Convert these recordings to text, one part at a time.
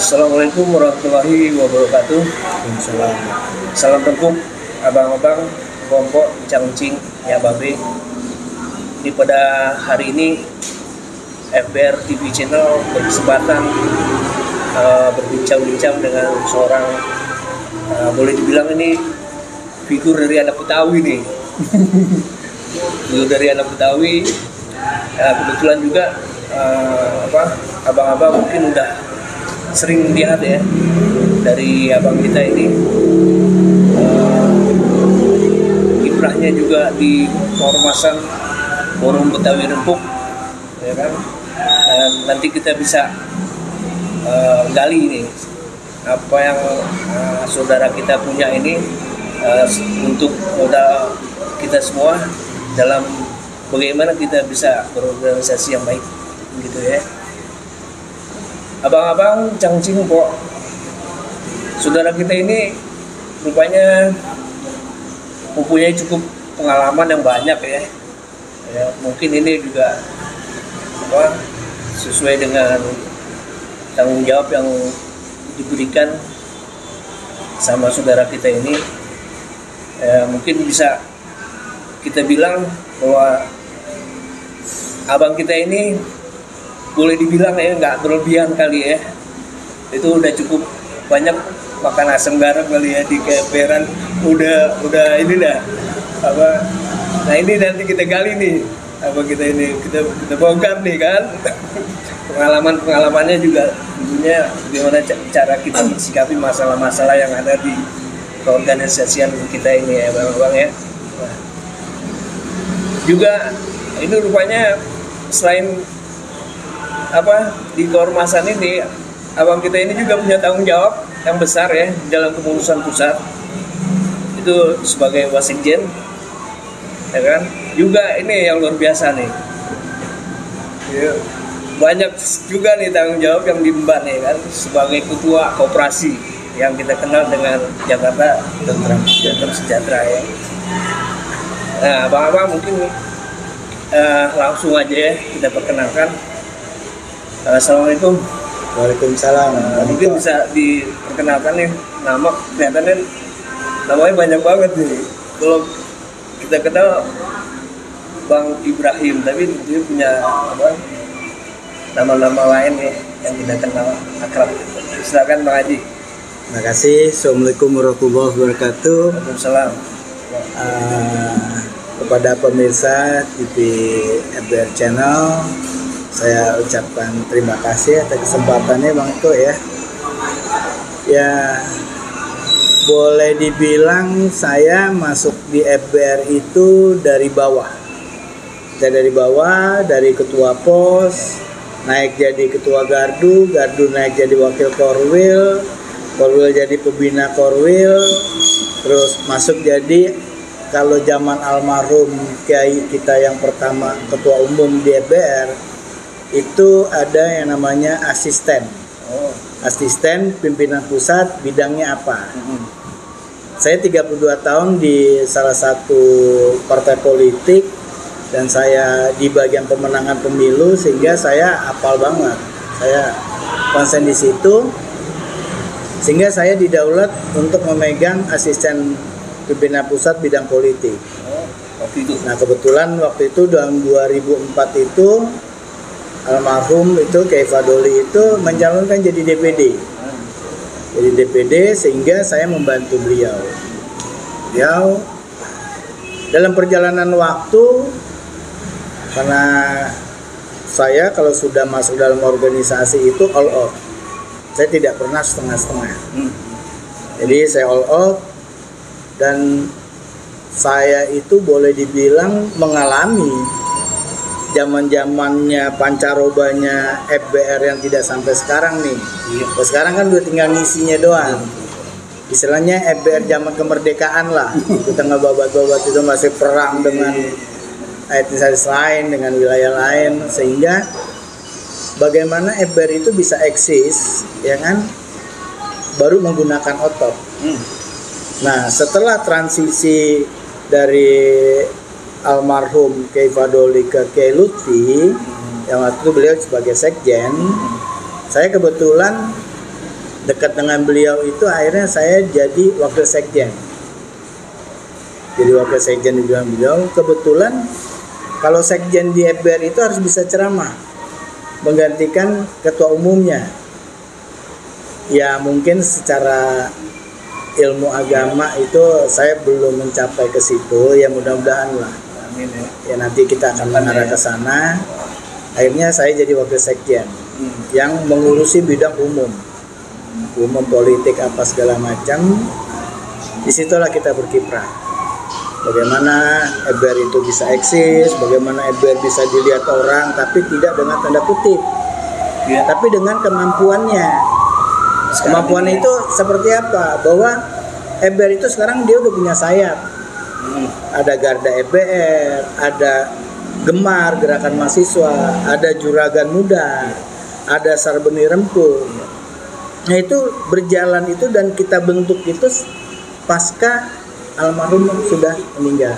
Assalamualaikum warahmatullahi wabarakatuh. Waalaikumsalam. Salam tempuk abang-abang, kelompok cangcing ya babe. Di pada hari ini FBR TV channel berkesempatan berbincang-bincang dengan seorang boleh dibilang ini figur dari anak Betawi nih. Figur dari anak Betawi. Kebetulan juga abang-abang mungkin udah sering lihat ya dari abang kita ini kiprahnya juga di keormasan Forum Betawi Rempuk ya kan, dan nanti kita bisa gali ini apa yang saudara kita punya ini untuk modal kita semua dalam bagaimana kita bisa berorganisasi yang baik gitu ya. Abang-abang cangcing po, saudara kita ini rupanya mempunyai cukup pengalaman yang banyak ya. Mungkin ini juga sesuai dengan tanggung jawab yang diberikan sama saudara kita ini. Mungkin bisa kita bilang bahwa abang kita ini boleh dibilang ya nggak berlebihan kali ya, itu udah cukup banyak makan asam garam kali ya di keperan, udah ini dah apa. Nah ini nanti kita gali nih apa kita ini kita bongkar nih kan pengalamannya juga tentunya bagaimana cara kita mensikapi masalah-masalah yang ada di keorganisasian kita ini ya bang ya. Nah, juga ini rupanya selain di keormasan ini abang kita ini juga punya tanggung jawab yang besar ya dalam kepengurusan pusat itu sebagai wasekjen ya kan, juga ini yang luar biasa nih ya, banyak juga nih tanggung jawab yang diemban ya kan sebagai ketua koperasi yang kita kenal dengan Jakarta Tentram Sejahtera ya. Nah abang-abang mungkin langsung aja ya kita perkenalkan. Assalamualaikum. Waalaikumsalam. Mungkin bisa diperkenalkan nih nama, kelihatannya namanya banyak banget nih. Kalau kita kenal Bang Ibrahim, tapi dia punya nama-nama lain ya yang kita kenal akrab. Silakan Bang Haji. Terima kasih. Assalamualaikum warahmatullahi wabarakatuh. Waalaikumsalam. Kepada pemirsa TV FBR Channel, saya ucapkan terima kasih atas kesempatannya Bang Eko ya. Ya boleh dibilang saya masuk di FBR itu dari bawah. Saya dari bawah, dari ketua pos, naik jadi ketua gardu naik jadi wakil korwil jadi pembina korwil, terus masuk jadi kalau zaman almarhum Kiai kita yang pertama ketua umum di FBR itu ada yang namanya asisten. Asisten pimpinan pusat bidangnya apa? Saya 32 tahun di salah satu partai politik dan saya di bagian pemenangan pemilu sehingga saya hafal banget. Saya konsen di situ sehingga saya didaulat untuk memegang asisten pimpinan pusat bidang politik. Nah kebetulan waktu itu tahun 2004 itu almarhum itu Kiai Fadoli itu mencalonkan jadi DPD. Jadi DPD sehingga saya membantu beliau. Dalam perjalanan waktu, karena saya kalau sudah masuk dalam organisasi itu all out. Saya tidak pernah setengah-setengah. Jadi saya all out dan saya itu boleh dibilang mengalami zaman-zamannya pancarobanya FBR yang tidak sampai sekarang nih. Sekarang kan udah tinggal ngisinya doang. Istilahnya FBR zaman kemerdekaan lah. Kita ngebabat-babat itu masih perang dengan etnis lain, dengan wilayah lain, sehingga bagaimana FBR itu bisa eksis, ya kan? Baru menggunakan otot. Nah, setelah transisi dari almarhum Kiai Fadoli ke Kiai Lutfi yang waktu itu beliau sebagai sekjen, saya kebetulan dekat dengan beliau itu akhirnya saya jadi wakil sekjen. Jadi wakil sekjen di bidang beliau. Kebetulan kalau sekjen di FBR itu harus bisa ceramah, menggantikan ketua umumnya. Ya mungkin secara ilmu agama itu saya belum mencapai ke situ, ya mudah-mudahan lah. Amin ya. Ya nanti kita akan mengarah ke sana. Akhirnya saya jadi wakil sekjen yang mengurusi bidang umum politik apa segala macam. Disitulah kita berkiprah. Bagaimana FBR itu bisa eksis, bagaimana FBR bisa dilihat orang, tapi tidak dengan tanda kutip, Ya. tapi dengan kemampuannya. Kemampuan itu seperti apa? Bahwa FBR itu sekarang dia udah punya sayap. Ada Garda FBR, ada Gemar Gerakan Mahasiswa, ada Juragan Muda, ada Sarbeni Rempuk. Nah itu berjalan itu dan kita bentuk itu pasca almarhum sudah meninggal.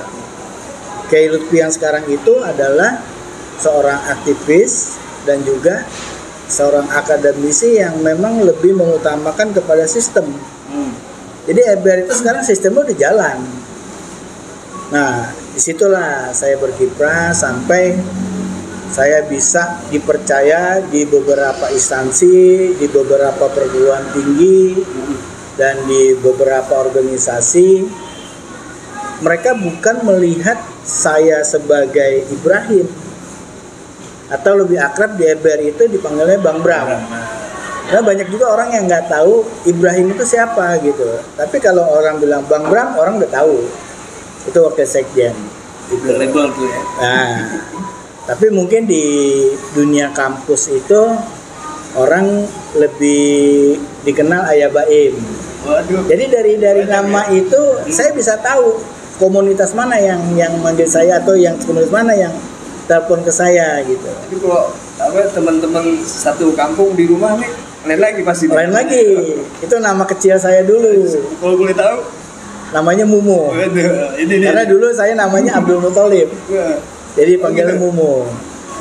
Kiai Lutfi yang sekarang itu adalah seorang aktivis dan juga seorang akademisi yang memang lebih mengutamakan kepada sistem. Jadi FBR itu sekarang sistemnya udah jalan. Nah, disitulah saya berkiprah sampai saya bisa dipercaya di beberapa instansi, di beberapa perguruan tinggi, dan di beberapa organisasi. Mereka bukan melihat saya sebagai Ibrahim, atau lebih akrab di FBR itu dipanggilnya Bang Bram. Karena banyak juga orang yang nggak tahu Ibrahim itu siapa gitu. Tapi kalau orang bilang Bang Bram, orang udah tahu itu wakil sekjen. Itu label tuh ya. Nah, tapi mungkin di dunia kampus itu orang lebih dikenal Ayah Baim. Waduh. Jadi dari nama itu saya bisa tahu komunitas mana yang manggil saya atau yang komunitas mana yang telepon ke saya gitu. Tapi kalau teman-teman satu kampung di rumah nih lain lagi pasti. Lain lagi. Itu nama kecil saya dulu. Kalau boleh tahu? Namanya Mumu. Ini Karena dulu saya namanya Abdul Muthalib. Jadi panggilnya Mumu.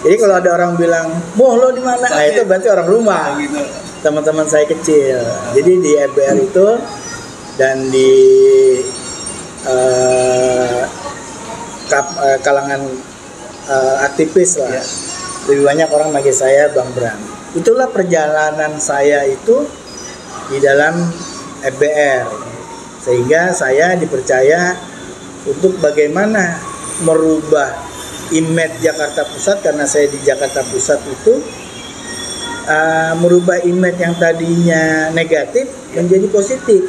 Jadi kalau ada orang bilang, "Muh, lo di mana?" Nah, itu berarti orang rumah. Gitu. Teman-teman saya kecil. Jadi di FBR itu dan di kalangan aktivis lah. Lebih banyak orang manggil saya Bang Bram. Itulah perjalanan saya itu di dalam FBR. Sehingga saya dipercaya untuk bagaimana merubah image Jakarta Pusat, karena saya di Jakarta Pusat itu merubah image yang tadinya negatif menjadi positif.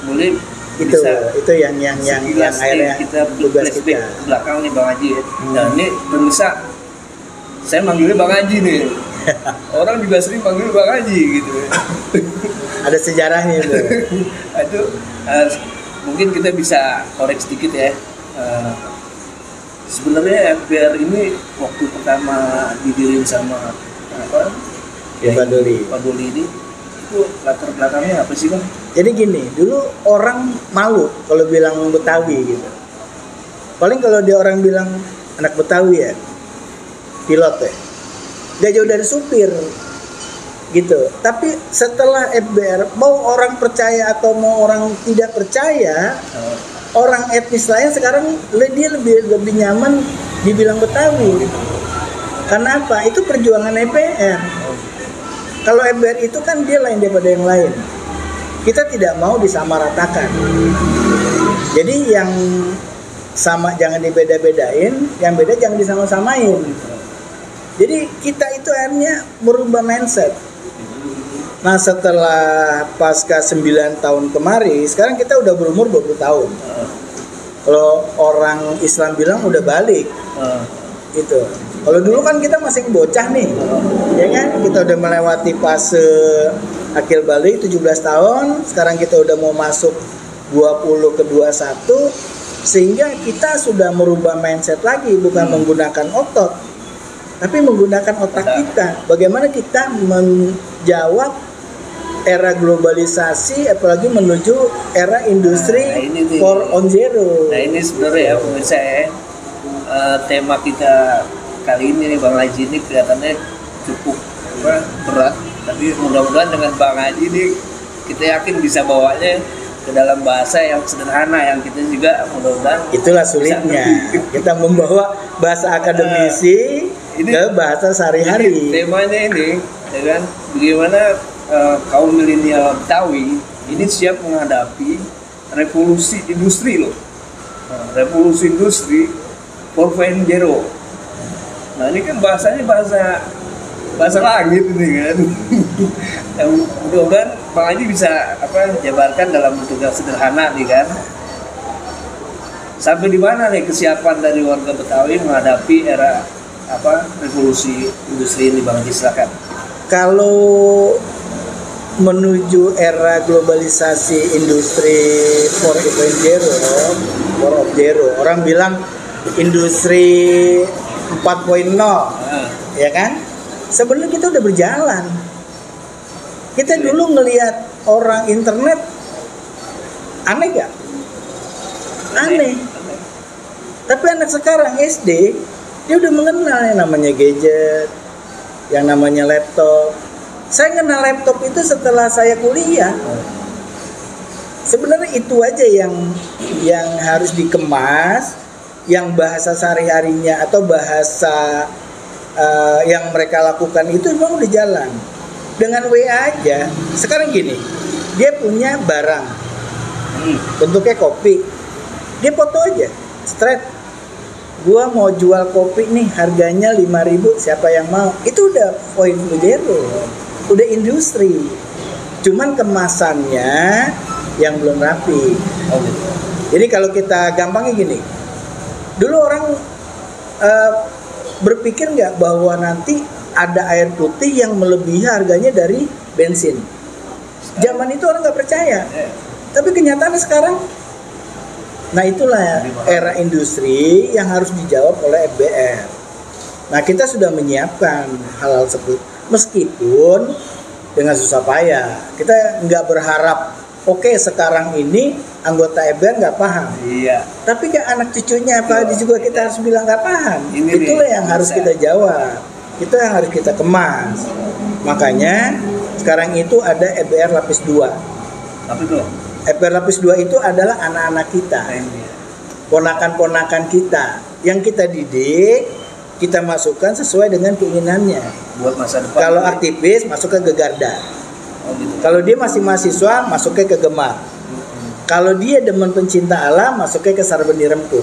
Boleh itu yang akhirnya kita tugas kita. Belakang nih Bang Haji ya. Nah ini pemirsa, saya manggilnya Bang Haji nih. Orang juga sering panggil Bang Haji gitu. Ada sejarahnya itu. Aduh, mungkin kita bisa korek sedikit ya. Sebenarnya FBR ini waktu pertama didirikan sama Pak Doli ini itu latar belakangnya apa sih Bang? Jadi gini, dulu orang malu kalau bilang Betawi gitu. Paling kalau dia orang bilang anak Betawi ya, pilot ya, gak jauh dari supir gitu. Tapi setelah FBR, mau orang percaya atau mau orang tidak percaya, orang etnis lain sekarang dia lebih nyaman dibilang Betawi. Karena apa? Itu perjuangan FBR. Kalau FBR itu kan dia lain daripada yang lain. Kita tidak mau disamaratakan. Jadi yang sama jangan dibeda-bedain, yang beda jangan disama-samain. Jadi kita itu akhirnya merubah mindset. Nah setelah pasca 9 tahun kemari, sekarang kita udah berumur 20 tahun. Kalau orang Islam bilang udah balik. Gitu. Kalau dulu kan kita masih bocah nih, ya kan? Kita udah melewati fase akil balik 17 tahun, sekarang kita udah mau masuk 20 ke 21, sehingga kita sudah merubah mindset lagi, bukan menggunakan otot, tapi menggunakan otak kita. Bagaimana kita menjawab era globalisasi, apalagi menuju era industri 4.0. Nah ini sebenarnya ya pemirsa ya, tema kita kali ini nih Bang Haji ini kelihatannya cukup berat, tapi mudah-mudahan dengan Bang Haji ini kita yakin bisa bawanya ke dalam bahasa yang sederhana yang kita juga mudah-mudahan itulah sulitnya kita membawa bahasa akademisi ke bahasa sehari-hari. Temanya ini, ya kan, bagaimana kaum milenial Betawi ini siap menghadapi revolusi industri loh. Nah, revolusi industri 4.0. Nah ini kan bahasanya bahasa langit ini kan. Yang mudah-mudahan Bang Haji bisa jabarkan dalam bentuk yang sederhana nih kan. Sampai di mana nih kesiapan dari warga Betawi menghadapi era revolusi industri ini, Bang Haji, silakan. Kalau menuju era globalisasi industri 4.0, orang bilang industri 4.0, ya kan? Sebenarnya kita udah berjalan. Kita dulu ngelihat orang internet aneh gak? Aneh. Tapi anak sekarang SD dia udah mengenal yang namanya gadget, yang namanya laptop. Saya kenal laptop itu setelah saya kuliah. Sebenarnya itu aja yang harus dikemas, yang bahasa sehari-harinya atau bahasa yang mereka lakukan itu memang udah jalan. Dengan WA aja. Sekarang gini, dia punya barang, bentuknya kopi, dia foto aja, straight. Gua mau jual kopi nih, harganya 5.000, siapa yang mau? Itu udah 4.0, udah industri. Cuman kemasannya yang belum rapi. Jadi kalau kita gampangnya gini, dulu orang berpikir nggak bahwa nanti ada air putih yang melebihi harganya dari bensin. Zaman itu orang nggak percaya. Tapi kenyataannya sekarang, nah itulah era industri yang harus dijawab oleh FBR. Nah kita sudah menyiapkan hal-hal tersebut, meskipun dengan susah payah. Kita nggak berharap, oke, sekarang ini anggota FBR nggak paham. Iya. Tapi kan anak cucunya apa juga kita harus bilang nggak paham. Itulah yang harus bisa kita jawab. Itu yang harus kita kemas. Makanya sekarang itu ada FBR lapis 2. Apa itu? FBR lapis 2 itu adalah anak-anak kita, ponakan-ponakan kita, yang kita didik, kita masukkan sesuai dengan keinginannya. Buat masa depan. Kalau aktivis masuk ke Gegarda. Gitu. Kalau dia masih mahasiswa masuknya ke Gemar. Kalau dia demen pencinta alam masuknya ke Sarbeni Rempuk.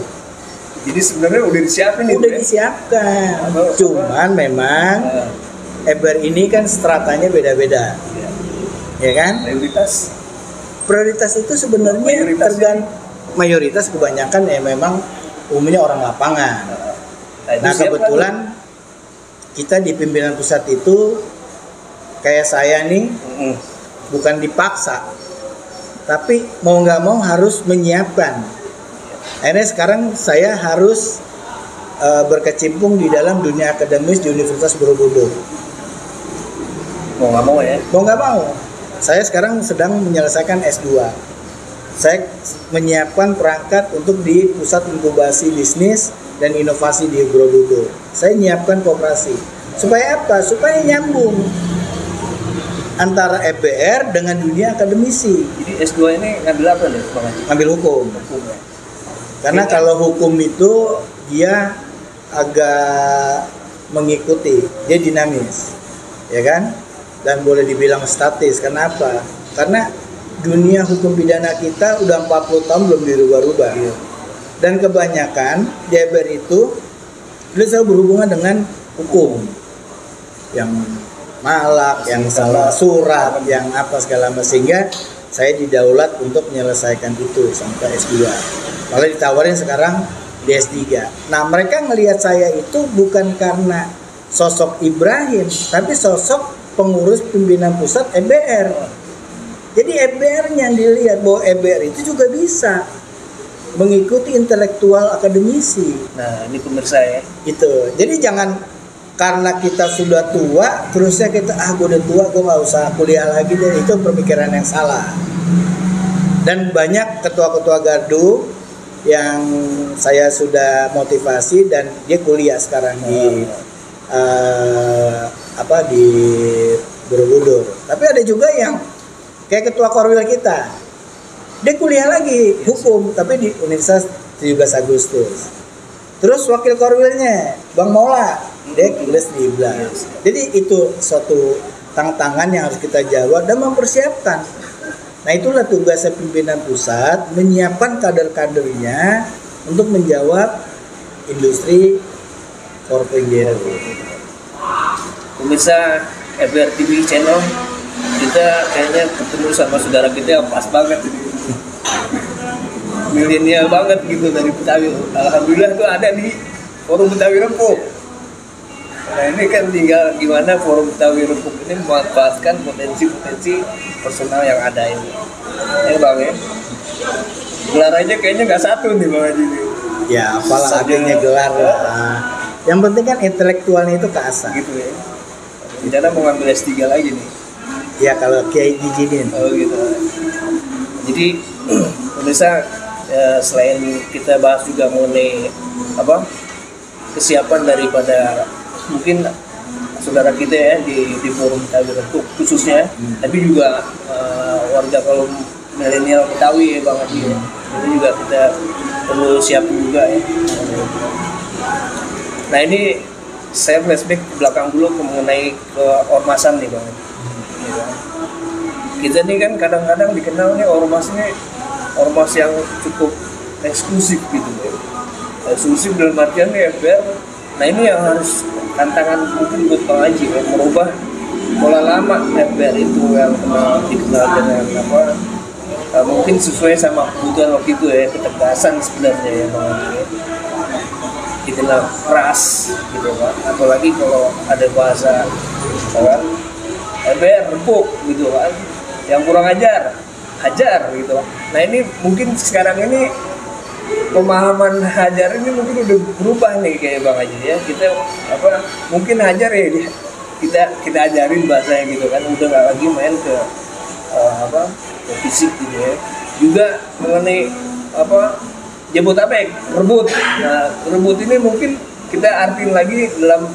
Jadi sebenarnya udah disiapin nih. Udah disiapkan. Cuman memang FBR ini kan stratanya beda-beda. Ya kan? Prioritas itu sebenarnya mayoritas kebanyakan ya memang umumnya orang lapangan. Nah kebetulan kita di pimpinan pusat itu kayak saya nih bukan dipaksa, tapi mau nggak mau harus menyiapkan. Akhirnya sekarang saya harus berkecimpung di dalam dunia akademis di Universitas Borobudur. Mau nggak mau ya? Mau nggak mau. Saya sekarang sedang menyelesaikan S2. Saya menyiapkan perangkat untuk di Pusat Inkubasi Bisnis dan Inovasi di Borobudur. Saya menyiapkan koperasi. Supaya apa? Supaya nyambung antara FBR dengan dunia akademisi. Jadi S2 ini ngambil apa nih, Bang Haji? Ngambil hukum. Karena kalau hukum itu dia agak mengikuti, dia dinamis, ya kan? Dan boleh dibilang statis. Kenapa? Karena dunia hukum pidana kita udah 40 tahun belum dirubah-rubah. Dan kebanyakan DBR itu selalu berhubungan dengan hukum yang malak, yang salah surat, yang apa segala macam, sehingga saya didaulat untuk menyelesaikan itu sampai S2. Malah ditawarin sekarang di S3. Nah mereka ngelihat saya itu bukan karena sosok Ibrahim, tapi sosok pengurus pimpinan pusat FBR. Jadi FBR-nya dilihat bahwa FBR itu juga bisa mengikuti intelektual akademisi. Nah ini pemirsa ya. Itu. Jadi jangan karena kita sudah tua, terusnya kita gue udah tua, gue nggak usah kuliah lagi deh. Itu pemikiran yang salah. Dan banyak ketua-ketua gardu yang saya sudah motivasi dan dia kuliah sekarang di di Borobudur. Tapi ada juga yang Kayak ketua Korwil kita, dia kuliah lagi hukum tapi di Universitas 17 Agustus. Terus wakil Korwilnya Bang Maula, dia kuliah di IBLAS. Jadi itu suatu tantangan yang harus kita jawab dan mempersiapkan. Nah itulah tugasnya pimpinan pusat, menyiapkan kader-kadernya untuk menjawab industri 4.0. Pemirsa FBR TV channel, kita kayaknya ketemu sama saudara kita yang pas banget, milenial banget gitu dari Betawi. Alhamdulillah tuh ada di Forum Betawi Rempuk. Nah ini kan tinggal gimana Forum Betawi Rempuk ini memanfaatkan potensi-potensi personal yang ada ini. Ya Bang ya, gelar aja kayaknya nggak satu nih Bang Haji. Ya apalah adanya gelar lah. Yang penting kan intelektualnya itu keasah. Gitu ya. Rencana mau ngambil S3 lagi nih. Ya kalau Kiai dijinin. Oh gitu. Jadi pemirsa, selain kita bahas juga mengenai kesiapan daripada mungkin saudara kita ya di Forum Betawi Rempuk khususnya, tapi juga warga kaum milenial Betawi ya Bang Haji ya. Itu juga kita perlu siapin juga ya. Nah ini saya flashback ke belakang dulu mengenai keormasan nih Bang. Kita nih kan kadang-kadang dikenal nih ormas yang cukup eksklusif gitu ya. Eksklusif dalam artian nih FBR. Nah ini yang harus tantangan mungkin buat Bang Haji ya, merubah pola lama FBR itu yang dikenal dengan mungkin sesuai sama kebutuhan waktu itu ya, ketegasan sebenarnya ya Bang Haji ya. Dikenal keras gitu kan, apalagi kalau ada bahasa kan FBR Rempuk gitu kan, yang kurang hajar gitu. Nah ini mungkin sekarang ini pemahaman hajar ini mungkin udah berubah nih kayak Bang Haji ya. Kita mungkin hajar ya kita ajarin bahasanya gitu kan, udah nggak lagi main ke ke fisik gitu ya. Juga mengenai Jabotabek, rebut. Nah, rebut ini mungkin kita artiin lagi dalam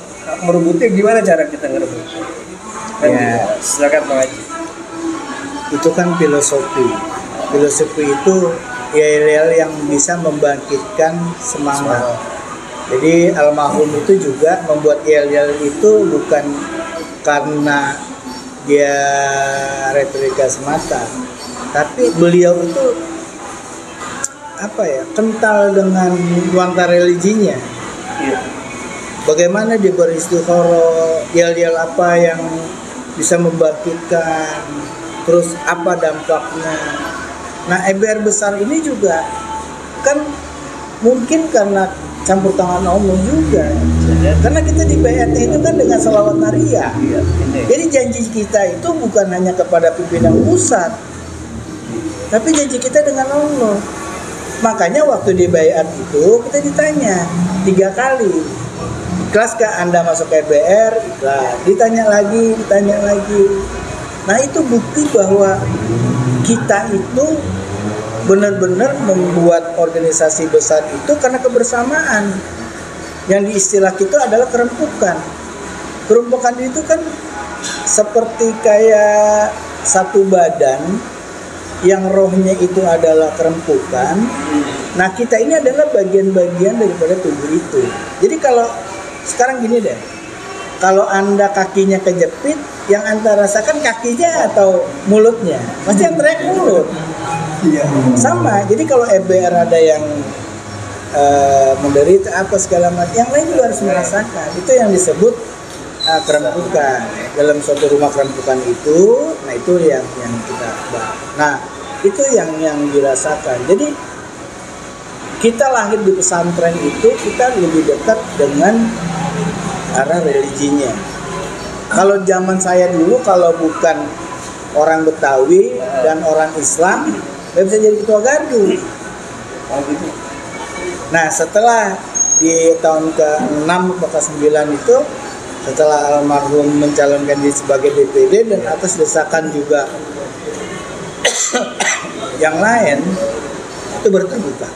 merebutnya gimana cara kita ngerebut. Kan ya. Silakan Bang Haji. Itu kan filosofi. Filosofi itu yel-yel yang bisa membangkitkan semangat. Jadi almarhum itu juga membuat yel-yel itu bukan karena dia retorika semata, tapi beliau itu kental dengan nuansa religinya. Iya. Bagaimana dia beristikharah, yel-yel apa yang bisa membangkitkan, terus apa dampaknya. Nah FBR besar ini juga kan mungkin karena campur tangan Allah juga, karena kita di BNT itu kan dengan salawat Maria. Jadi janji kita itu bukan hanya kepada pimpinan pusat, tapi janji kita dengan Allah. Makanya waktu di bayat itu kita ditanya 3 kali, ikhlaskah Anda masuk FBR? Ikhlas. Ditanya lagi. Nah itu bukti bahwa kita itu benar-benar membuat organisasi besar itu karena kebersamaan. Yang diistilah kita adalah kerempukan. Kerempukan itu kan seperti kayak satu badan yang rohnya itu adalah kerempukan. Nah kita ini adalah bagian-bagian daripada tubuh itu. Jadi kalau sekarang gini deh, kalau Anda kakinya kejepit, yang Anda rasakan kakinya atau mulutnya? Pasti yang teriak mulut. Iya. Sama. Jadi kalau FBR ada yang menderita apa segala macam, yang lain juga harus merasakan. Itu yang disebut kerempukan. Dalam suatu rumah kerempukan itu, nah itu yang kita bahas. Nah itu yang dirasakan. Jadi kita lahir di pesantren itu kita lebih dekat dengan arah religinya. Kalau zaman saya dulu, kalau bukan orang Betawi dan orang Islam, nggak bisa jadi ketua gardu. Nah setelah di tahun ke-6 atau ke-9 itu, setelah almarhum mencalonkan diri sebagai DPD dan atas desakan juga yang lain, itu baru terbuka.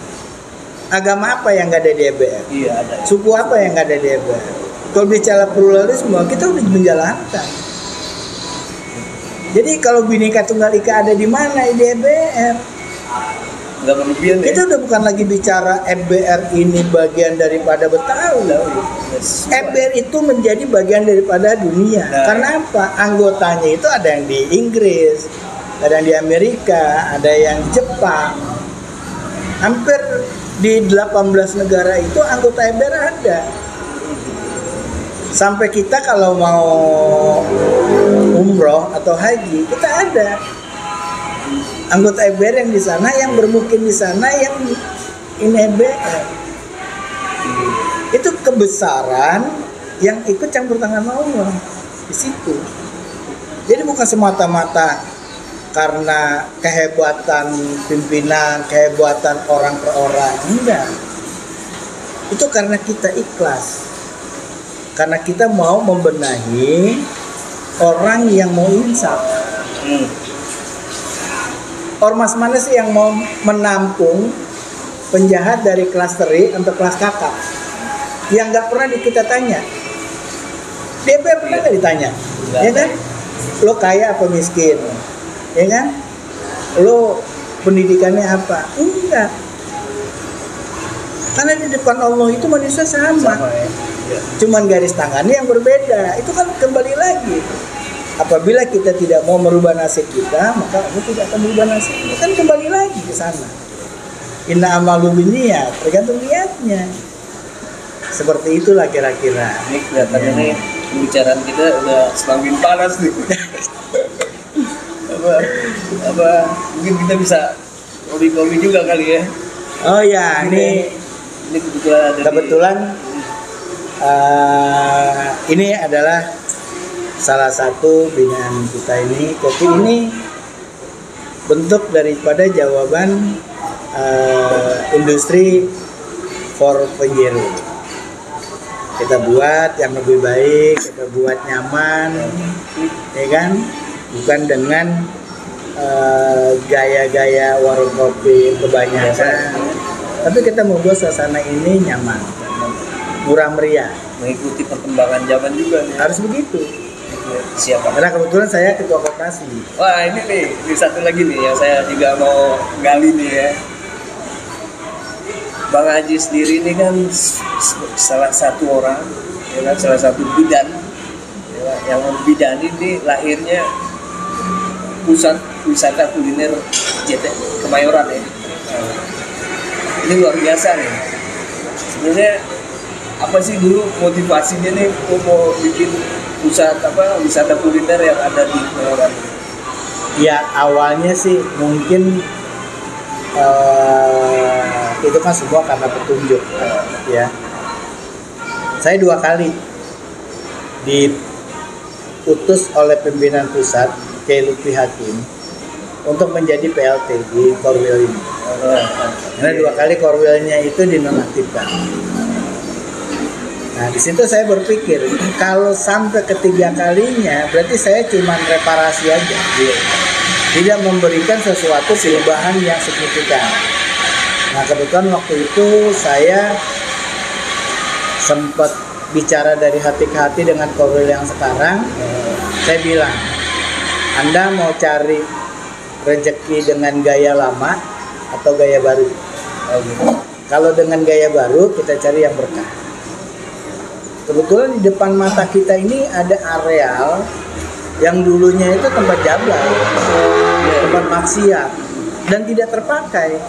Agama apa yang nggak ada di FBR? Iya, ada. Suku apa yang nggak ada di FBR? Kalau bicara pluralisme, kita udah menjalankan. Jadi kalau Bhinneka Tunggal Ika ada di mana? Di EBR. Nggak berlebihan ya. Kita udah bukan lagi bicara EBR ini bagian daripada Betawi. EBR itu menjadi bagian daripada dunia. Nah. Karena apa? Anggotanya itu ada yang di Inggris, ada yang di Amerika, ada yang di Jepang. Hampir di 18 negara itu anggota EBR ada. Sampai kita kalau mau umroh atau haji, kita ada anggota EBR yang di sana, yang bermukim di sana, yang ini EBR. Itu kebesaran yang ikut campur tangan Allah di situ. Jadi bukan semata-mata karena kehebatan pimpinan, kehebatan orang per orang, enggak. Itu karena kita ikhlas. Karena kita mau membenahi orang yang mau insaf. Ormas mana sih yang mau menampung penjahat dari kelas teri untuk kelas kakap? Yang nggak pernah kita tanya. DP pernah nggak ditanya? Ya kan? Lo kaya apa miskin? Ya kan? Lo pendidikannya apa? Enggak. Karena di depan Allah itu manusia sama ya. Cuman garis tangannya yang berbeda. Itu kan kembali lagi. Apabila kita tidak mau merubah nasib kita, maka Allah tidak akan merubah nasib. Itu kan kembali lagi ke sana. Inna amalu binniyat, tergantung niatnya. Seperti itulah kira-kira. Ini kelihatannya nih pembicaraan kita udah semakin panas nih. apa mungkin kita bisa kopi juga kali ya. Oh ya, ini kebetulan ini adalah salah satu binaan kita ini. Kopi ini bentuk daripada jawaban industri 4.0. Kita buat yang lebih baik, kita buat nyaman, ya kan? Bukan dengan gaya-gaya warung kopi kebanyakan, tapi kita membuat suasana ini nyaman, murah meriah, mengikuti perkembangan zaman juga nih. Harus begitu. Siapa? Karena kebetulan saya ketua koperasi. Wah ini nih, ini satu lagi nih yang saya juga mau gali nih ya. Bang Haji sendiri ini kan salah satu orang, ya kan, salah satu bidan, ya, yang membidani ini lahirnya pusat wisata kuliner JT Kemayoran ya. Ini luar biasa nih. Sebenarnya apa sih dulu motivasinya nih mau bikin pusat wisata kuliner yang ada di Kemayoran? Ya awalnya sih mungkin itu kan semua karena petunjuk ya. Saya 2 kali diutus oleh pimpinan pusat Kiai Lutfi Hakim untuk menjadi PLT di Korwil ini. Karena 2 kali Korwilnya itu dinonaktifkan. Nah di situ saya berpikir kalau sampai ketiga kalinya berarti saya cuma reparasi aja, tidak memberikan sesuatu perubahan yang signifikan. Nah kebetulan waktu itu saya sempat bicara dari hati ke hati dengan Korwil yang sekarang. Saya bilang, Anda mau cari rezeki dengan gaya lama atau gaya baru? Kalau dengan gaya baru kita cari yang berkah. Kebetulan di depan mata kita ini ada areal yang dulunya itu tempat jablay, tempat maksiat, dan tidak terpakai.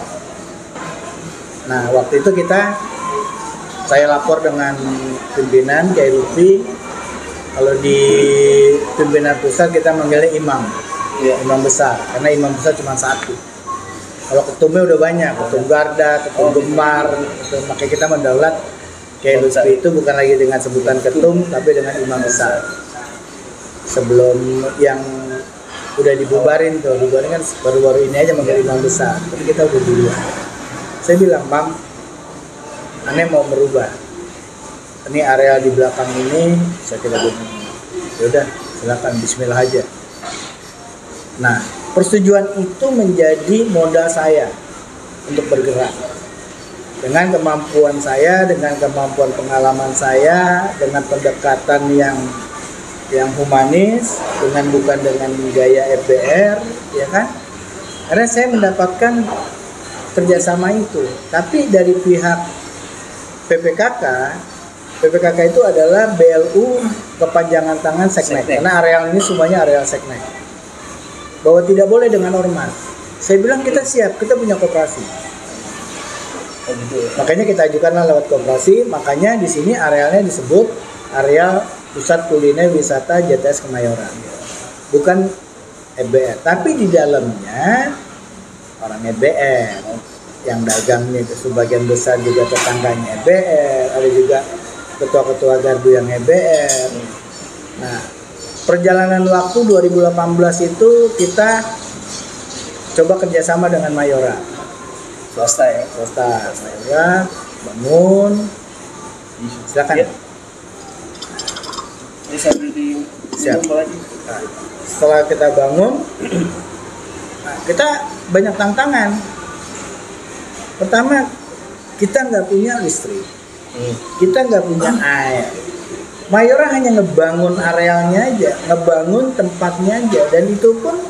Nah waktu itu saya lapor dengan pimpinan Kiai Lutfi. Kalau di pimpinan pusat kita manggilnya imam, imam besar, karena imam besar cuma 1. Kalau ketumnya udah banyak, ketum Garda, ketum Gemar, makanya kita mendaulat Kiai Lutfi itu bukan lagi dengan sebutan ketum, tapi dengan imam besar. Sebelum yang udah dibubarin tuh, dibubarin kan baru-baru ini aja manggil imam besar, tapi kita udah duluan. Saya bilang, Mam, aneh mau merubah. Ini area di belakang ini, saya tidak bilang, yaudah silakan Bismillah aja. Nah, persetujuan itu menjadi modal saya untuk bergerak. Dengan kemampuan saya, dengan kemampuan pengalaman saya, dengan pendekatan yang yang humanis, bukan dengan gaya FBR, ya kan? Karena saya mendapatkan kerjasama itu. Tapi dari pihak PPKK, PPKK itu adalah BLU kepanjangan tangan Seknek. Karena areal ini semuanya areal Seknek. Bahwa tidak boleh dengan ormas. Saya bilang kita siap, kita punya koperasi. Makanya kita ajukanlah lewat koperasi. Makanya di sini arealnya disebut areal Pusat Kuliner Wisata JTS Kemayoran, bukan FBR. Tapi di dalamnya orang FBR yang dagangnya itu sebagian besar juga tetangganya FBR, ada juga ketua-ketua gardu yang FBR. Nah, perjalanan waktu 2018 itu kita coba kerjasama dengan Mayora, swasta ya, Mayora bangun, silakan. Ya. Ini sambil di Siap. lagi. Nah, setelah kita bangun, nah, kita banyak tantangan. Pertama, kita nggak punya listrik, kita nggak punya air. Mayora hanya ngebangun arealnya aja, ngebangun tempatnya aja, dan itu pun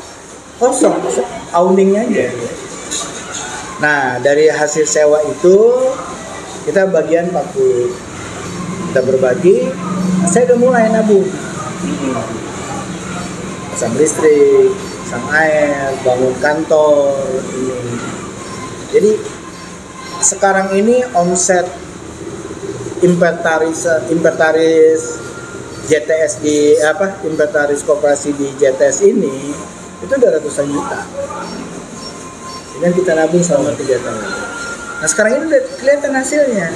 kosong, awningnya aja. Nah, dari hasil sewa itu kita bagian 40, kita berbagi. Saya udah mulai nabung, pasang listrik, pasang air, bangun kantor ini. Jadi sekarang ini omset inventaris JTS di inventaris koperasi di JTS ini itu udah ratusan juta. Dan kita nabung selama 3 tahun. Nah sekarang ini udah kelihatan hasilnya.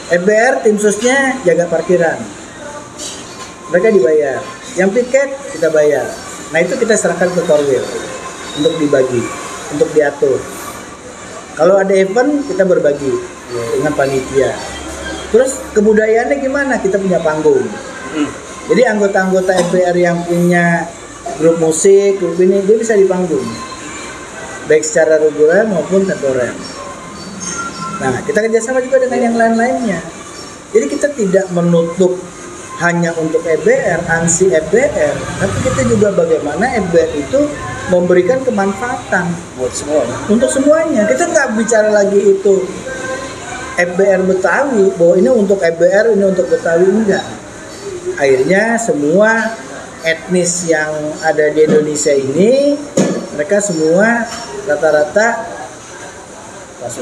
FBR tim susnya jaga parkiran, mereka dibayar. Yang piket kita bayar. Nah itu kita serahkan ke Korwil untuk dibagi, untuk diatur. Kalau ada event kita berbagi dengan panitia. Terus kebudayaannya gimana? Kita punya panggung. Jadi anggota-anggota FBR yang punya grup musik, grup ini dia bisa di panggung, baik secara reguler maupun temporer. Nah, kita kerjasama juga dengan yang lain-lainnya. Jadi kita tidak menutup hanya untuk FBR, ansi FBR, tapi kita juga bagaimana FBR itu memberikan kemanfaatan buat semua. Untuk semuanya. Kita nggak bicara lagi itu FBR Betawi, bahwa ini untuk FBR, ini untuk Betawi, enggak. Akhirnya semua etnis yang ada di Indonesia ini, mereka semua rata-rata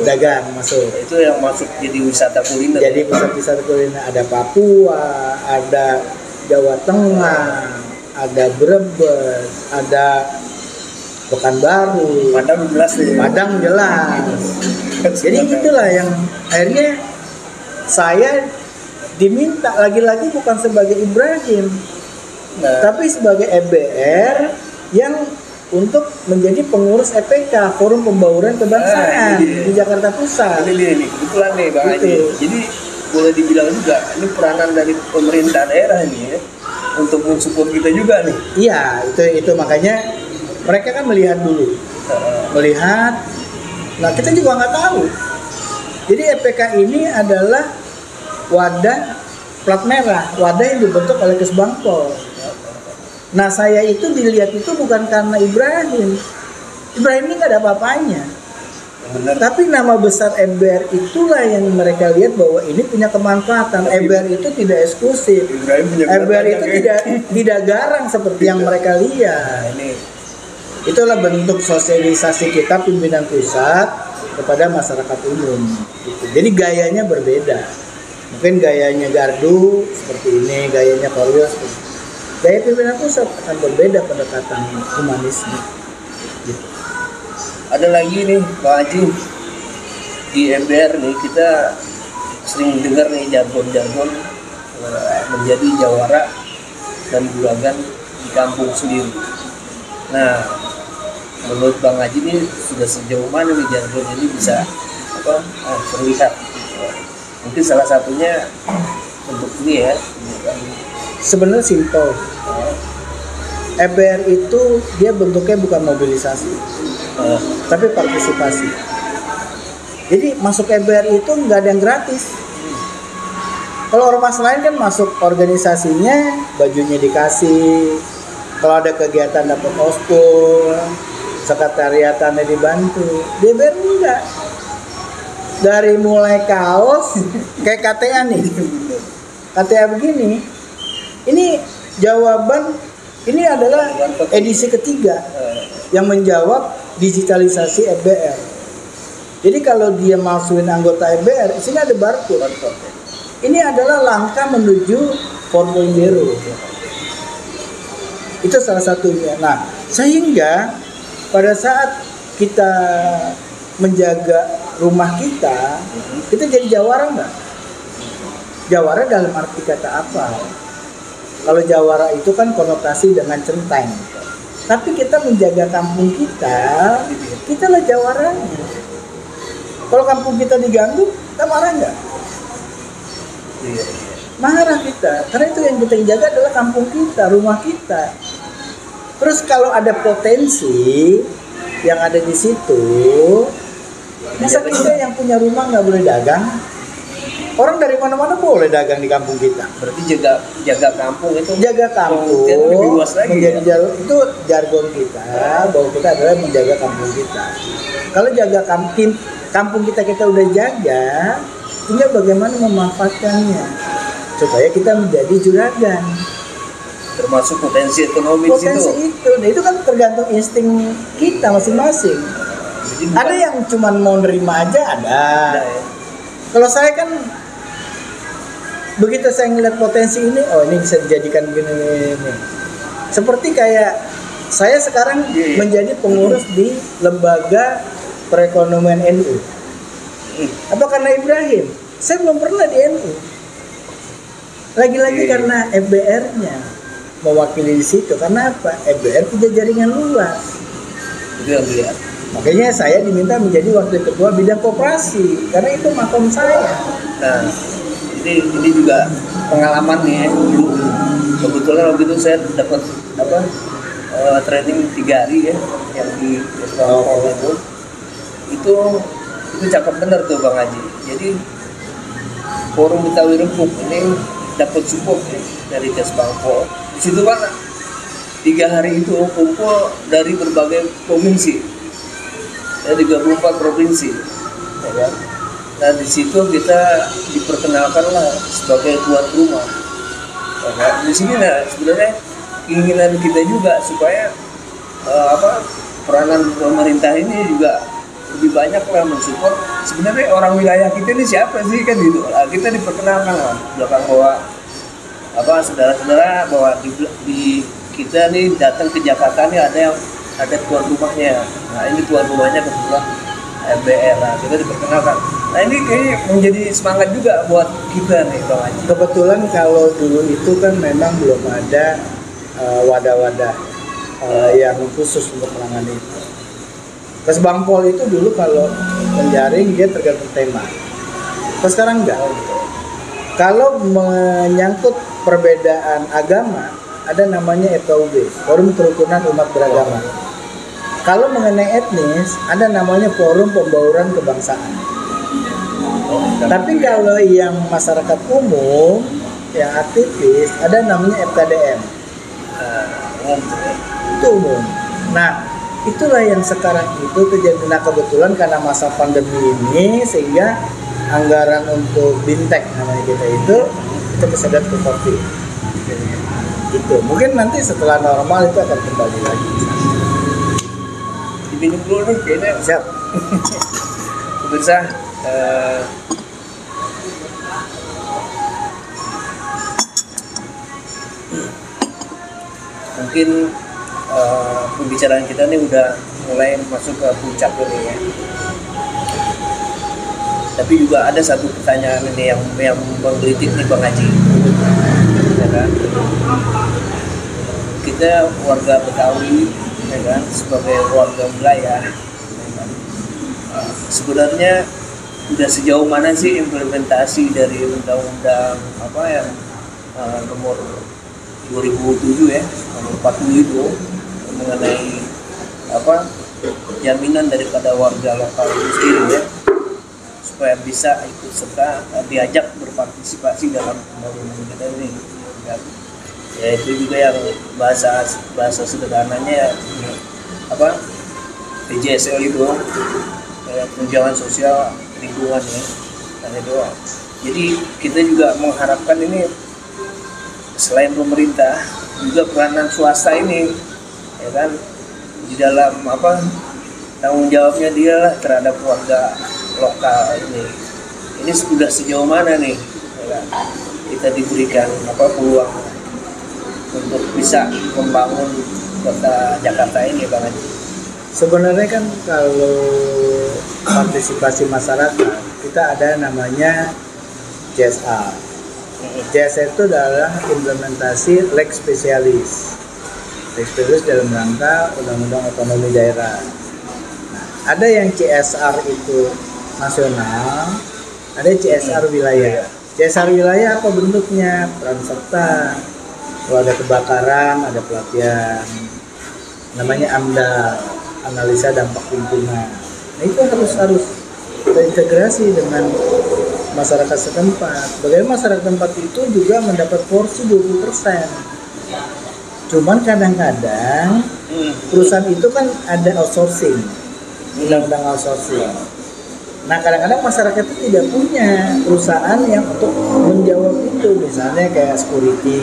dagang masuk. Itu yang masuk jadi wisata kuliner. Jadi pusat wisata kuliner ada Papua, ada Jawa Tengah, ada Brebes, ada Pekanbaru, Padang jelas nih. Padang jelas. Jadi itulah yang akhirnya saya diminta lagi-lagi bukan sebagai Ibrahim, tapi sebagai FBR yang untuk menjadi pengurus EPK, Forum Pembauran Kebangsaan di Jakarta Pusat. Ini kebetulan nih Bang Haji. Jadi boleh dibilang juga ini peranan dari pemerintah daerah ini ya, untuk mensupport kita juga nih. Iya, itu makanya mereka kan melihat dulu, melihat. Nah kita juga nggak tahu. Jadi EPK ini adalah wadah plat merah, wadah yang dibentuk oleh Kesbangpol. Nah saya itu dilihat itu bukan karena Ibrahim ini nggak ada apa-apanya. Benar. Tapi nama besar FBR itulah yang mereka lihat bahwa ini punya kemanfaatan. FBR itu tidak eksklusif. FBR itu tidak garang seperti yang mereka lihat. Nah, ini itulah bentuk sosialisasi kita pimpinan pusat kepada masyarakat umum. Jadi gayanya berbeda. Mungkin gayanya gardu seperti ini, gayanya Korwil seperti ini. Gaya pimpinan pusat akan berbeda pendekatan humanisme. Gitu. ada lagi nih Pak Haji, di MBR nih kita sering dengar nih jargon-jargon menjadi jawara dan juragan di kampung sendiri. Nah, menurut Bang Haji ini sudah sejauh mana nih jargon ini bisa terlihat? Mungkin salah satunya untuk ini ya. Sebenarnya simpel. MBR itu dia bentuknya bukan mobilisasi, tapi partisipasi. Jadi masuk MBR itu nggak ada yang gratis. Kalau ormas lain kan masuk organisasinya, bajunya dikasih, kalau ada kegiatan dapat ospul, sekretariatannya dibantu. DBR enggak. Dari mulai kaos kayak KTA nih, KTA begini, ini jawaban, ini adalah edisi ketiga yang menjawab digitalisasi FBR. Jadi kalau dia masukin anggota FBR, sini ada barcode. Ini adalah langkah menuju 4.0. Itu salah satunya. Nah, sehingga pada saat kita menjaga rumah kita jadi jawara nggak? Jawara dalam arti kata apa? Kalau jawara itu kan konotasi dengan centeng. Tapi kita menjaga kampung kita lah jawaranya. Kalau kampung kita diganggu, kita marah nggak? Marah kita, karena itu yang kita jaga adalah kampung kita, rumah kita. Terus kalau ada potensi yang ada di situ, masa kita yang punya rumah nggak boleh dagang? Orang dari mana-mana boleh dagang di kampung kita. Berarti jaga kampung itu. Jaga kampung lebih luas lagi, menjadi ya? Itu jargon kita, bahwa kita adalah menjaga kampung kita. Kalau jaga kampung kita udah jaga, tinggal bagaimana memanfaatkannya supaya kita menjadi juragan. Termasuk potensi ekonomi itu. Nah, itu kan tergantung insting kita masing-masing. Ada yang cuman mau nerima aja, ada. Ya. Kalau saya kan begitu saya ngeliat potensi ini, oh ini bisa dijadikan gini. Seperti kayak saya sekarang menjadi pengurus di lembaga perekonomian NU. Apa karena Ibrahim? Saya belum pernah di NU. Lagi-lagi karena FBR-nya mewakili di situ. Karena apa? FBR punya jaringan luas. Itu yang dilihat. Makanya saya diminta menjadi wakil ketua bidang koperasi karena itu makom saya. Nah, ini juga pengalaman nih ya. Kebetulan waktu itu saya dapat training 3 hari ya yang di Bangpol itu cakep bener tuh Bang Haji. Jadi Forum Betawi Rempuk ini dapat support ya, dari Kes Bangpol. Di situ kan 3 hari itu kumpul dari berbagai provinsi. Dari 34 provinsi, ya kan? Nah di situ kita diperkenalkan lah sebagai tuan rumah. Nah, di sini sebenarnya keinginan kita juga supaya peranan pemerintah ini juga lebih banyak lah mensupport. Sebenarnya orang wilayah kita ini siapa sih kan gitu? Nah, kita diperkenalkan lah belakang bahwa saudara-saudara bahwa di kita nih datang ke Jakarta nih ada tuan rumahnya. Nah ini tuan rumahnya kebetulan FBR. Nah kita diperkenalkan. Nah ini kayaknya menjadi semangat juga buat kita nih Bang Haji. Kebetulan kalau dulu itu kan memang belum ada wadah-wadah yang khusus untuk menangani itu. Kes Bangpol itu dulu kalau menjaring dia tergantung tema. Sekarang enggak. Kalau menyangkut perbedaan agama, ada namanya FKUB, Forum Kerukunan Umat Beragama. Kalau mengenai etnis, ada namanya Forum Pembauran Kebangsaan. Tapi kalau yang masyarakat umum, yang aktivis, ada namanya FKDM. Itu umum. Nah, itulah yang sekarang itu terjadi. Nah, kebetulan karena masa pandemi ini, sehingga anggaran untuk bintek namanya kita bisa lihat ke COVID. Gitu. Mungkin nanti setelah normal itu akan kembali lagi. Diminum dulu nih kayaknya. Siap. Pemirsa, mungkin pembicaraan kita nih udah mulai masuk ke puncak ini ya. Tapi juga ada satu pertanyaan ini yang menggelitik nih Bang Haji. Ya kan? Kita warga Betawi, ya kan, sebagai warga wilayah, ya kan? Sebenarnya udah sejauh mana sih implementasi dari undang-undang nomor 2007 ya, nomor 40 itu mengenai jaminan daripada warga lokal itu sendiri ya. supaya bisa ikut serta diajak berpartisipasi dalam pembangunan kita ini. Ya itu juga yang bahasa sederhananya apa TJSL itu tunjangan sosial lingkungan ya, hanya doang. Jadi kita juga mengharapkan ini selain pemerintah juga peranan swasta ini, ya kan, di dalam apa tanggung jawabnya dia lah terhadap warga lokal ini. Ini sudah sejauh mana nih, ya kan? Kita diberikan apa peluang untuk bisa membangun kota Jakarta ini, Bang Haji? Sebenarnya kan kalau partisipasi masyarakat kita ada namanya CSR. CSR itu adalah implementasi Lex Specialis. Lex Specialis dalam rangka Undang-Undang Otonomi Daerah. Nah, ada yang CSR itu nasional, ada CSR wilayah. CSR wilayah apa bentuknya? Peran serta. Kalau ada kebakaran, ada pelatihan. Namanya AMDAL, analisa dampak lingkungan. Nah, itu harus terintegrasi dengan masyarakat setempat. Bagaimana masyarakat setempat itu juga mendapat porsi 20%. Cuman kadang-kadang perusahaan itu kan ada outsourcing, undang-undang outsourcing. Nah, kadang-kadang masyarakat itu tidak punya perusahaan yang untuk menjawab itu, misalnya kayak security,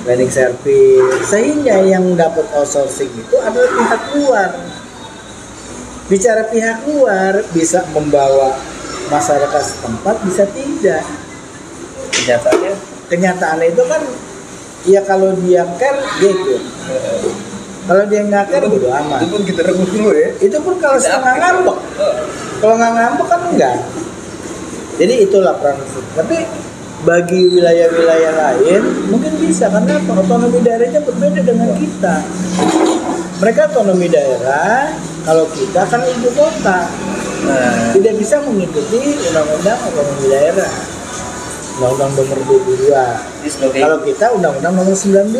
cleaning service, sehingga yang dapat outsourcing itu adalah pihak luar. Bicara pihak luar bisa membawa masyarakat setempat, bisa tidak. Kenyataannya itu kan ya kalau dia care dia ikut. Kalau dia nggak care bodo amat. Itu pun kita rebut dulu ya. Itu pun kalau setengah ngambek. Kalau nggak ngambek kan enggak. Jadi itulah peran. Tapi bagi wilayah-wilayah lain mungkin bisa, karena otonomi daerahnya berbeda dengan kita. Mereka otonomi daerah, kalau kita kan ibu kota. Tidak bisa mengikuti undang-undang otonomi daerah, undang-undang nomor 22. Kalau kita undang-undang nomor 19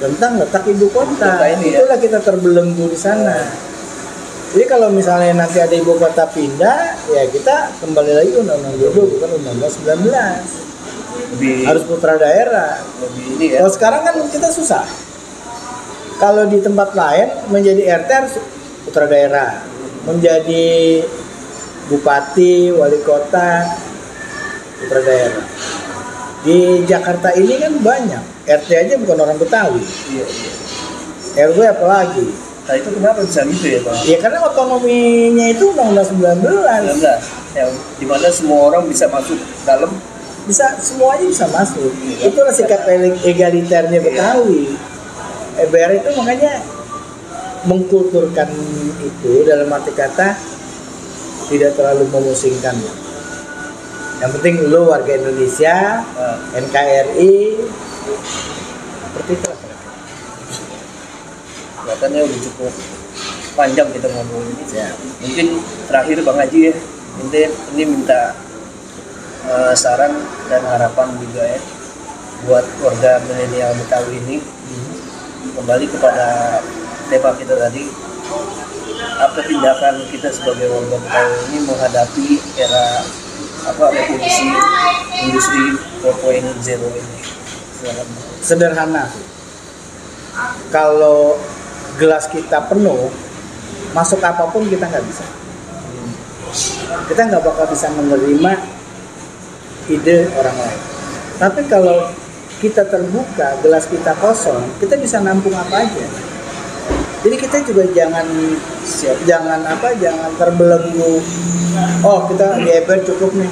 tentang letak ibu kota. Itulah kita terbelenggu di sana. Jadi kalau misalnya nanti ada ibu kota pindah, ya kita kembali lagi undang-undang 22 bukan undang-undang 19. Harus putra daerah. Ya. Kalau sekarang kan kita susah. Kalau di tempat lain menjadi RT harus putra daerah, menjadi bupati, wali kota, putra daerah. Di Jakarta ini kan banyak, RT aja bukan orang Betawi. RW apalagi. Nah itu kenapa bisa gitu ya Pak? Ya karena otonominya itu undang-undang 19. Ya, dimana semua orang bisa masuk dalam, semuanya bisa masuk. Itulah sikap egaliternya Betawi. EBR itu makanya mengkulturkan itu dalam arti kata tidak terlalu memusingkan. Yang penting lu warga Indonesia, NKRI, seperti itu. Kelihatannya udah cukup panjang kita ngomong ini. Ya. Mungkin terakhir Bang Haji ya, ini minta saran dan harapan juga ya buat warga milenial Betawi ini. Kembali kepada tema kita tadi, apa tindakan kita sebagai warga Betawi ini menghadapi era revolusi industri 4.0 ini? Sederhana. Kalau gelas kita penuh, masuk apapun kita nggak bisa. Kita nggak bakal bisa menerima ide orang lain. Tapi kalau kita terbuka, gelas kita kosong, kita bisa nampung apa aja. Jadi kita juga jangan terbelenggu. Oh, kita di EBR cukup nih.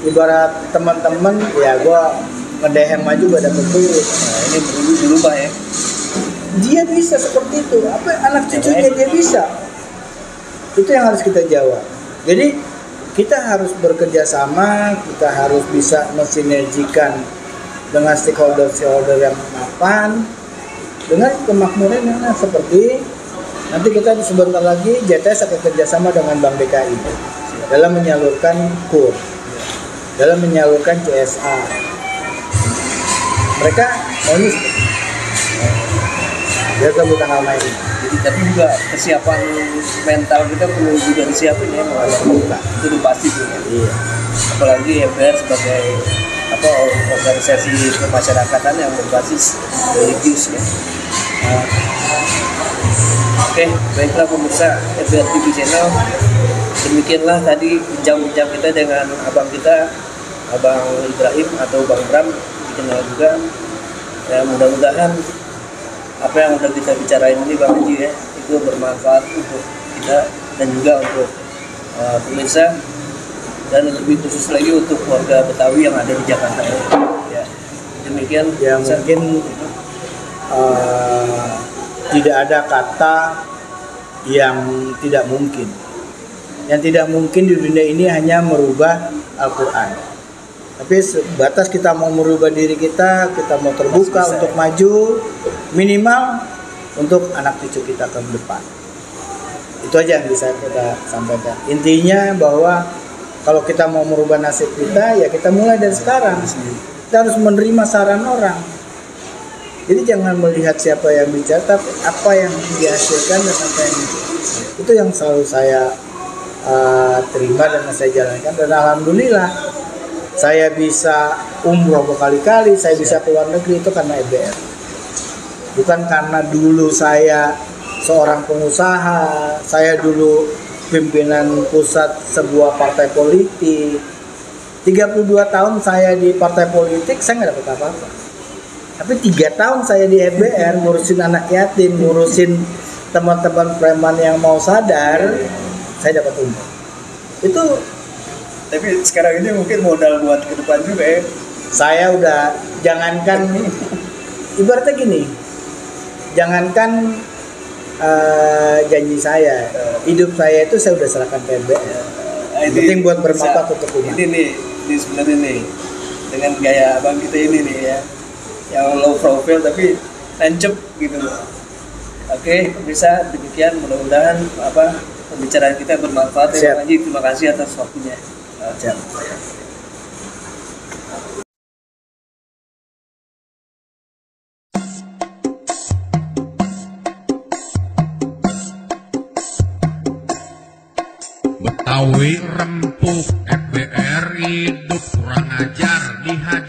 Ibarat teman-teman, ya gua ngedehem aja gua dapet duit. Nah, ini berubah ya. Dia bisa seperti itu. Apa anak cucunya dia bisa? Itu yang harus kita jawab. Jadi kita harus bekerja sama, kita harus bisa mensinergikan dengan stakeholder yang mapan, dengan kemakmuran yang seperti nanti kita sebentar lagi JTS akan kerjasama dengan Bank DKI dalam menyalurkan KUR, dalam menyalurkan CSA. Mereka maunya biar tanggal tanggal main. Jadi tapi juga kesiapan mental kita perlu juga disiapin ya menghadapi itu udah pasti tuh ya. Iya. Apalagi MPR sebagai apa organisasi kemasyarakatan yang berbasis religius ya. Oke, baiklah pemirsa MPR TV Channel, demikianlah tadi bincang-bincang kita dengan abang kita, Abang Ibrahim atau Bang Bram dikenal juga. Ya mudah-mudahan apa yang udah kita bicarain ini Bang Haji ya itu bermanfaat untuk kita dan juga untuk pemirsa, dan lebih khusus lagi untuk warga Betawi yang ada di Jakarta ya. Demikian Ya mungkin tidak ada kata yang tidak mungkin. Yang tidak mungkin di dunia ini hanya merubah Al-Quran. Tapi sebatas kita mau merubah diri kita mau terbuka untuk maju, minimal untuk anak cucu kita ke depan. Itu aja yang bisa kita sampaikan. Intinya bahwa kalau kita mau merubah nasib kita, ya kita mulai dari sekarang. Kita harus menerima saran orang. Jadi jangan melihat siapa yang bicara, tapi apa yang dihasilkan dan apa yang itu yang selalu saya terima dan saya jalankan. Dan alhamdulillah saya bisa umroh berkali-kali, saya bisa keluar negeri itu karena EBR. Bukan karena dulu saya seorang pengusaha, saya dulu pimpinan pusat sebuah partai politik. 32 tahun saya di partai politik, saya nggak dapat apa-apa. Tapi 3 tahun saya di EBR ngurusin anak yatim, ngurusin teman-teman preman yang mau sadar, saya dapat umroh. Itu. Tapi sekarang ini mungkin modal buat ke depan juga ya. Saya udah, jangankan ibaratnya gini, jangankan janji saya, hidup saya itu saya udah serahkan ke MBR. Penting buat bermanfaat untuk umat. Ini sebenarnya nih dengan gaya abang kita ini nih ya, yang low profile tapi nancep gitu loh. Oke, bisa demikian, mudah-mudahan pembicaraan kita bermanfaat ya Pak Haji. Terima kasih atas waktunya. Siap. Betawi rempuk, FBR hidup kurang ajar dihajar.